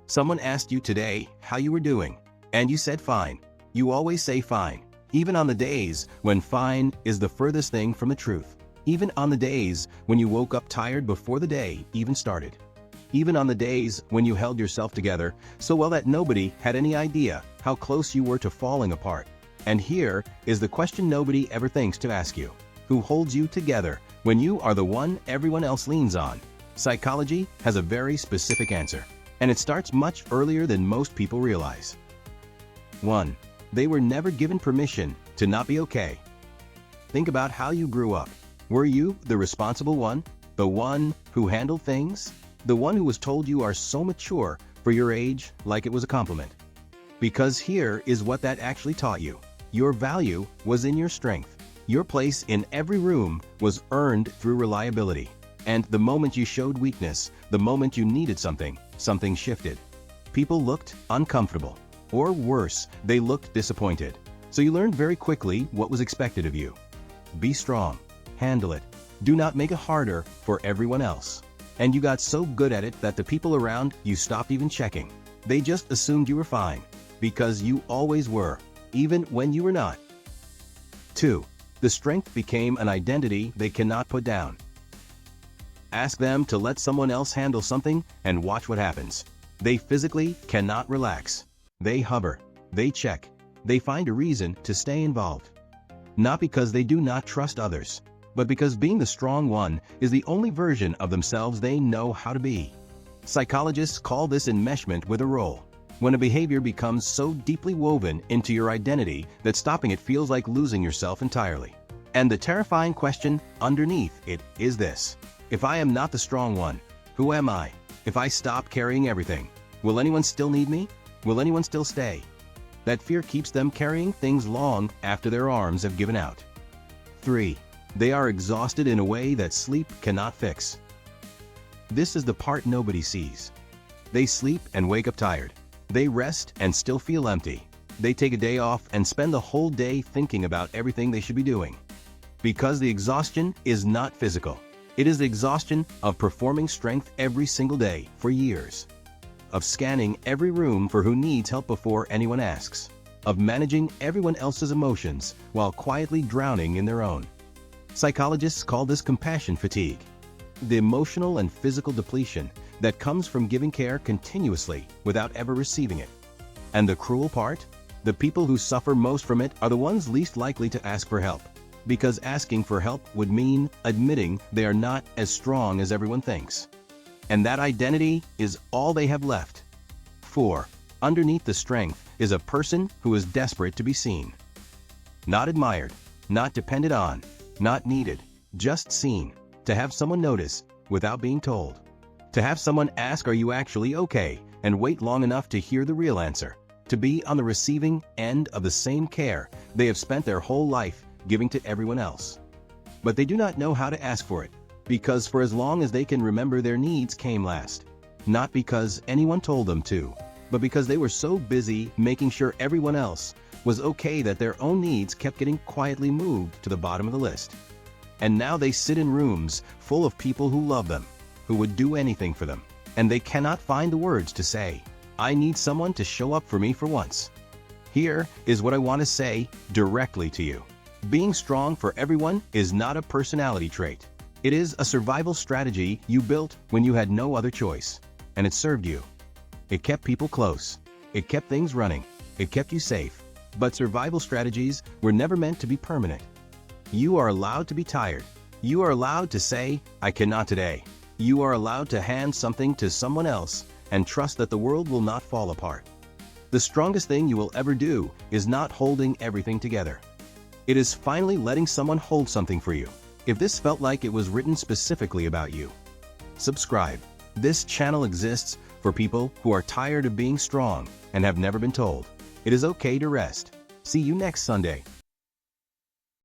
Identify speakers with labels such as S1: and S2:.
S1: Someone asked you today how you were doing, and you said fine. You always say fine, even on the days when fine is the furthest thing from the truth. Even on the days when you woke up tired before the day even started. Even on the days when you held yourself together so well that nobody had any idea how close you were to falling apart. And here is the question nobody ever thinks to ask you. Who holds you together when you are the one everyone else leans on? Psychology has a very specific answer, and it starts much earlier than most people realize. 1. They were never given permission to not be okay. Think about how you grew up. Were you the responsible one? The one who handled things? The one who was told you are so mature for your age, like it was a compliment? Because here is what that actually taught you. Your value was in your strength. Your place in every room was earned through reliability. And the moment you showed weakness, the moment you needed something, something shifted. People looked uncomfortable. Or worse, they looked disappointed. So you learned very quickly what was expected of you. Be strong. Handle it. Do not make it harder for everyone else. And you got so good at it that the people around you stopped even checking. They just assumed you were fine, because you always were, even when you were not. 2. The strength became an identity they cannot put down. Ask them to let someone else handle something and watch what happens. They physically cannot relax. They hover. They check. They find a reason to stay involved. Not because they do not trust others, but because being the strong one is the only version of themselves they know how to be. Psychologists call this enmeshment with a role. When a behavior becomes so deeply woven into your identity that stopping it feels like losing yourself entirely. And the terrifying question underneath it is this: if I am not the strong one, who am I? If I stop carrying everything, will anyone still need me? Will anyone still stay? That fear keeps them carrying things long after their arms have given out. 3. They are exhausted in a way that sleep cannot fix. This is the part nobody sees. They sleep and wake up tired. They rest and still feel empty. They take a day off and spend the whole day thinking about everything they should be doing. Because the exhaustion is not physical. It is the exhaustion of performing strength every single day for years. Of scanning every room for who needs help before anyone asks. Of managing everyone else's emotions while quietly drowning in their own. Psychologists call this compassion fatigue. The emotional and physical depletion that comes from giving care continuously without ever receiving it. And the cruel part? The people who suffer most from it are the ones least likely to ask for help. Because asking for help would mean admitting they are not as strong as everyone thinks. And that identity is all they have left. 4. Underneath the strength is a person who is desperate to be seen. Not admired, not depended on, not needed, just seen. To have someone notice without being told. To have someone ask, "Are you actually okay?" and wait long enough to hear the real answer. To be on the receiving end of the same care they have spent their whole life giving to everyone else. But they do not know how to ask for it, because for as long as they can remember, their needs came last. Not because anyone told them to, but because they were so busy making sure everyone else was okay that their own needs kept getting quietly moved to the bottom of the list. And now they sit in rooms full of people who love them, who would do anything for them, and they cannot find the words to say, "I need someone to show up for me for once." Here is what I want to say directly to you. Being strong for everyone is not a personality trait. It is a survival strategy you built when you had no other choice, and it served you. It kept people close. It kept things running. It kept you safe. But survival strategies were never meant to be permanent. You are allowed to be tired. You are allowed to say, "I cannot today." You are allowed to hand something to someone else and trust that the world will not fall apart. The strongest thing you will ever do is not holding everything together. It is finally letting someone hold something for you. If this felt like it was written specifically about you, subscribe. This channel exists for people who are tired of being strong and have never been told. It is okay to rest. See you next Sunday.